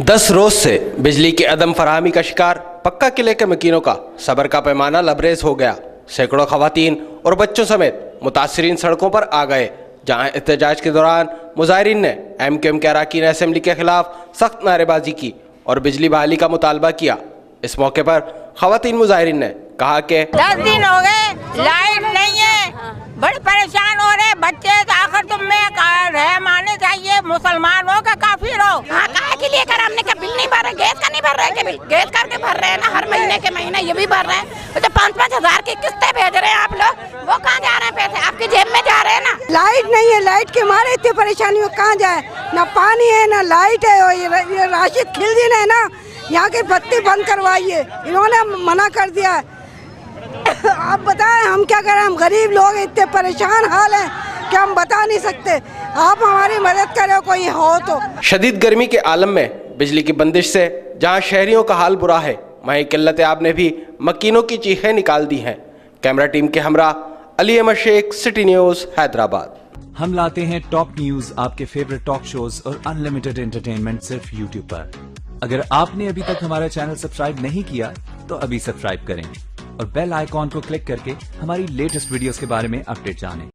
10 रोज से बिजली की अदम फराहमी का शिकार पक्का किले के मकीनों का सब्र का पैमाना लबरेज हो गया। सैकड़ों खवातीन और बच्चों समेत मुतासरीन सड़कों पर आ गए, जहां एहतजाज के दौरान मुजाहिरीन ने MQM के अरकान असेंबली के खिलाफ सख्त नारेबाजी की और बिजली बहाली का मुतालबा किया। इस मौके पर खवातीन मुजाहिरीन ने कहा कि 10 दिन हो गए लाइट नहीं है, बड़े परेशान हो रहे बच्चे, तो आखिर तुम में रहम आने चाहिए, मुसलमान हो का काफिर हो। हाँ, काहे के लिए कर हमने का बिल नहीं भर रहे, गैस का नहीं भर रहे के बिल, गैस करके भर रहे हैं ना, हर महीने के महीने ये भी भर रहे हैं। तो 5-5 हजार की किस्तें भेज रहे हैं आप लोग, वो कहाँ जा रहे हैं पैसे? आपकी जेब में जा रहे हैं ना। लाइट नहीं है, लाइट के मारे इतनी परेशानी हो, कहाँ जाए? ना पानी है ना लाइट है। ये राशिद खिलजी ने ना यहाँ की बत्ती बंद करवाइए, इन्होंने मना कर दिया है। आप बताएं हम क्या करें? हम गरीब लोग इतने परेशान हाल हैं कि हम बता नहीं सकते। आप हमारी मदद करें कोई हो तो। शदीद गर्मी के आलम में बिजली की बंदिश से जहां शहरियों का हाल बुरा है, वहीं किल्लत आब ने भी मकीनों की चीखें निकाल दी हैं। कैमरा टीम के हमरा अली अहमद शेख, सिटी न्यूज़, हैदराबाद। हम लाते हैं टॉप न्यूज, आपके फेवरेट टॉक शोज और अनलिमिटेड एंटरटेनमेंट सिर्फ यूट्यूब पर। अगर आपने अभी तक हमारा चैनल सब्सक्राइब नहीं किया तो अभी सब्सक्राइब करें और बेल आइकॉन को क्लिक करके हमारी लेटेस्ट वीडियोस के बारे में अपडेट जानें।